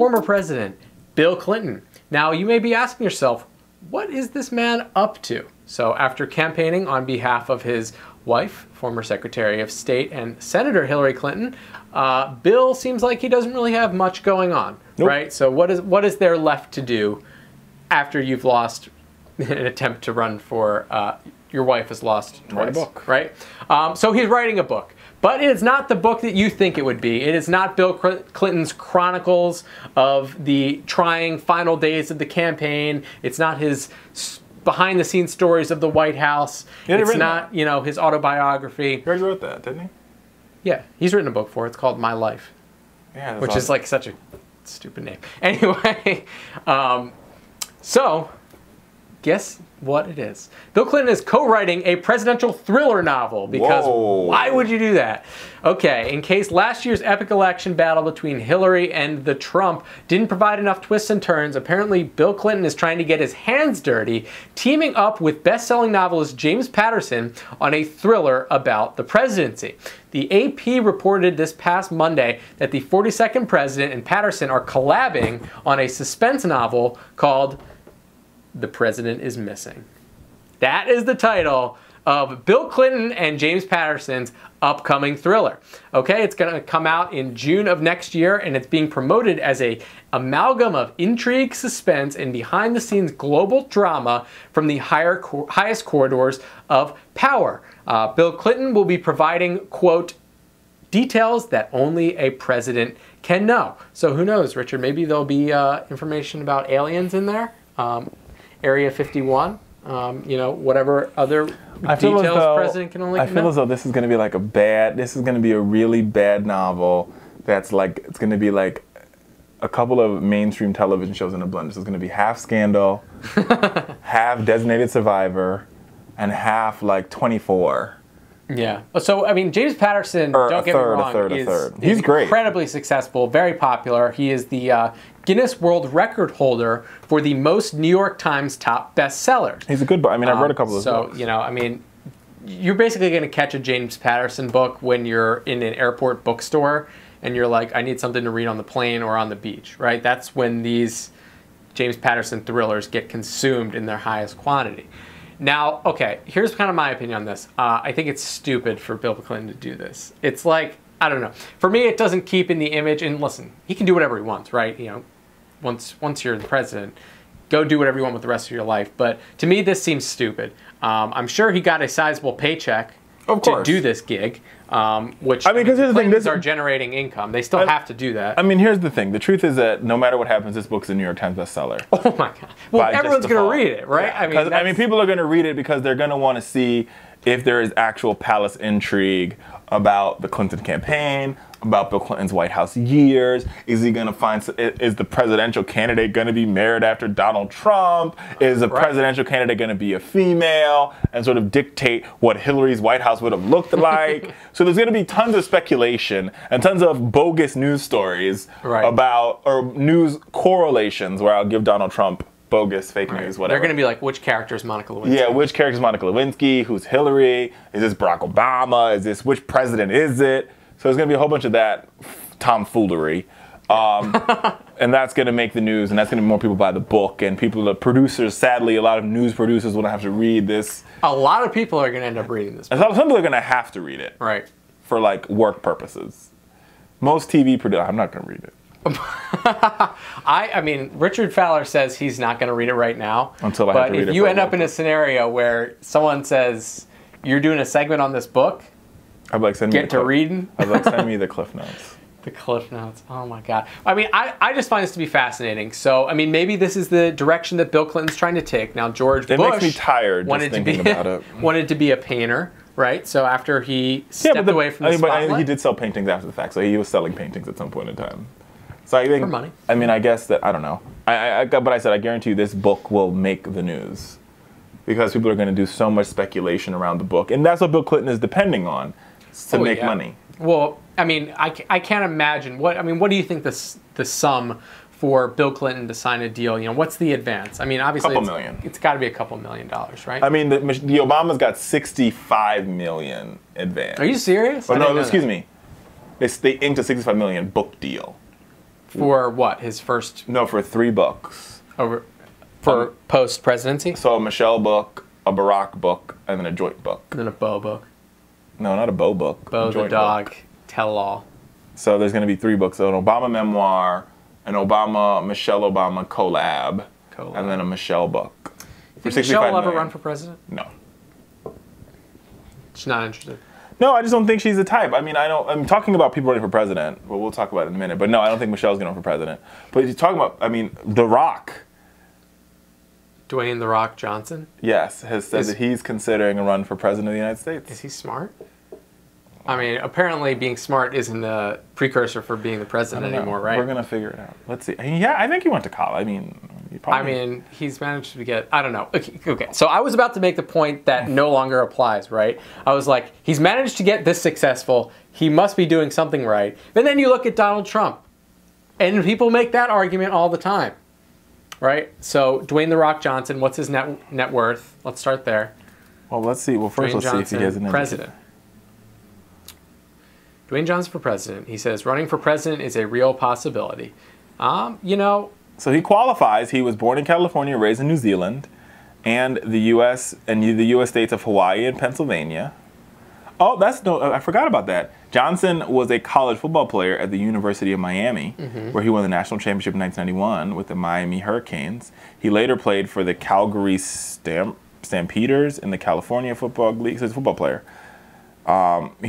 former president, Bill Clinton. Now, you may be asking yourself, what is this man up to? So after campaigning on behalf of his wife, former Secretary of State and Senator Hillary Clinton, Bill seems like he doesn't really have much going on, right? So what is there left to do after you've lost an attempt to run for, your wife has lost twice, write a book, right? So he's writing a book. But it is not the book that you think it would be. It is not Bill Clinton's chronicles of the trying final days of the campaign. It's not his behind-the-scenes stories of the White House. It's not, you know, his autobiography. He already wrote that, didn't he? Yeah, he's written a book for it. It's called My Life. Yeah, which is like such a stupid name. Anyway, so guess what it is? Bill Clinton is co-writing a presidential thriller novel because why would you do that? Okay, in case last year's epic election battle between Hillary and the Trump didn't provide enough twists and turns, apparently Bill Clinton is trying to get his hands dirty, teaming up with best-selling novelist James Patterson on a thriller about the presidency. The AP reported this past Monday that the 42nd president and Patterson are collabing on a suspense novel called The President is Missing. That is the title of Bill Clinton and James Patterson's upcoming thriller. Okay, it's going to come out in June of next year, and it's being promoted as a amalgam of intrigue, suspense, and behind-the-scenes global drama from the highest corridors of power. Bill Clinton will be providing, quote, details that only a president can know. So who knows, Richard? Maybe there'll be information about aliens in there. Area 51, you know, whatever other details president can only know. I feel as though this is going to be like this is going to be a really bad novel that's like, it's going to be like a couple of mainstream television shows in a blend. This is going to be half Scandal, half Designated Survivor, and half like 24. Yeah. So, I mean, James Patterson, don't get me wrong, is great. Incredibly successful, very popular. He is the Guinness World Record holder for the most New York Times top bestsellers. He's a good book. I mean, I've read a couple of his books. So, you know, I mean, you're basically going to catch a James Patterson book when you're in an airport bookstore and you're like, I need something to read on the plane or on the beach, right? That's when these James Patterson thrillers get consumed in their highest quantity. Now, okay, here's kind of my opinion on this. I think it's stupid for Bill Clinton to do this. It's like, I don't know. For me, it doesn't keep in the image. And listen, he can do whatever he wants, right? You know, once you're the president, go do whatever you want with the rest of your life. But to me, this seems stupid. I'm sure he got a sizable paycheck to do this gig, which I mean, because the Clintons are generating income. They still have to do that. I mean, here's the thing. The truth is that no matter what happens, this book's a New York Times bestseller. Oh my God! Well, everyone's going to read it, right? Yeah. I mean, people are going to read it because they're going to want to see if there is actual palace intrigue about the Clinton campaign, about Bill Clinton's White House years. Is he going to find, is the presidential candidate going to be married after Donald Trump? Is the presidential candidate going to be a female and sort of dictate what Hillary's White House would have looked like? So there's going to be tons of speculation and tons of bogus news stories about, or news correlations where I'll give Donald Trump bogus, fake news, whatever. They're going to be like, which character is Monica Lewinsky? Yeah, which character is Monica Lewinsky? Who's Hillary? Is this Barack Obama? Is this, which president is it? So there's going to be a whole bunch of that tomfoolery. And that's going to make the news, and that's going to be more people buy the book, and people, the producers, sadly, a lot of news producers will have to read this. A lot of people are going to end up reading this book. And some people are going to have to read it. Right. For like work purposes. Most TV producers, I'm not going to read it. I mean, Richard Fowler says he's not going to read it right now. Until I have to read it. But if you end up in a scenario where someone says, you're doing a segment on this book, I'd like send me get to reading. I'd like send me the Cliff Notes. The Cliff Notes. Oh my God. I mean, I just find this to be fascinating. So, I mean, maybe this is the direction that Bill Clinton's trying to take. Now, George Bush makes me tired just thinking about it. Wanted to be a painter, right? So after he stepped away from the spotlight. But he did sell paintings after the fact, so he was selling paintings at some point in time. So I think, for money. I mean, I guess that, I don't know. But I said, I guarantee you this book will make the news. Because people are going to do so much speculation around the book. And that's what Bill Clinton is depending on, to make money. Well, I mean, I can't imagine. What do you think the sum for Bill Clinton to sign a deal? You know, what's the advance? I mean, obviously, it's got to be a couple $1 million, right? I mean, the Obama's got $65 million advance. Are you serious? Oh, no, excuse me. They inked a $65 million book deal. For what? His first? No, for 3 books. Over for post presidency. So a Michelle book, a Barack book, and then a joint book. And then a Bo book. No, not a Bo book. Bo the dog. Tell all. So there's going to be 3 books. So an Obama memoir, an Michelle Obama collab, and then a Michelle book. Think Michelle will ever run for president? No. She's not interested. No, I just don't think she's the type. I mean, I'm talking about people running for president. Well, we'll talk about it in a minute. But no, I don't think Michelle's going to run for president. But you're talking about, I mean, The Rock. Dwayne The Rock Johnson? Yes, has said that he's considering a run for president of the United States. Is he smart? I mean, apparently being smart isn't the precursor for being the president anymore, right? We're going to figure it out. Let's see. Yeah, I think he went to college. I mean, he's managed to get, I don't know. Okay, so I was about to make the point that no longer applies, right? I was like, he's managed to get this successful. He must be doing something right. And then you look at Donald Trump, and people make that argument all the time, right? So Dwayne The Rock Johnson, what's his net worth? Let's start there. Well, let's see. Well, first let's see if he has an president. Dwayne Johnson for president. He says running for president is a real possibility. You know. So he qualifies. He was born in California, raised in New Zealand, and the U.S. states of Hawaii and Pennsylvania. Oh, I forgot about that. Johnson was a college football player at the University of Miami, where he won the national championship in 1991 with the Miami Hurricanes. He later played for the Calgary Stampeders in the California Football League. So he's a football player. Everybody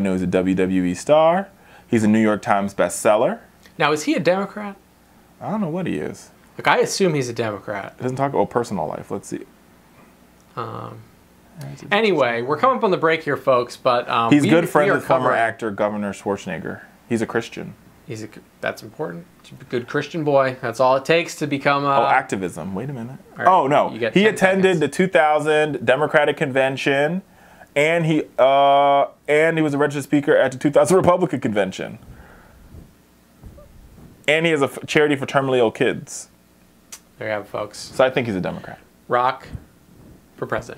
knows he's a WWE star. He's a New York Times bestseller. Now, is he a Democrat? I don't know what he is. Look, I assume he's a Democrat. It doesn't talk about personal life. Let's see. Anyway, we're coming up on the break here, folks. But he's good friends with former actor Governor Schwarzenegger. He's a Christian. That's important. He's a good Christian boy. That's all it takes to become. Activism. Wait a minute. Right, oh no, he attended the 2000 Democratic Convention. And he was a registered speaker at the 2000 Republican Convention. And he has a charity for terminally ill kids. There you have it, folks. So I think he's a Democrat. Rock for president.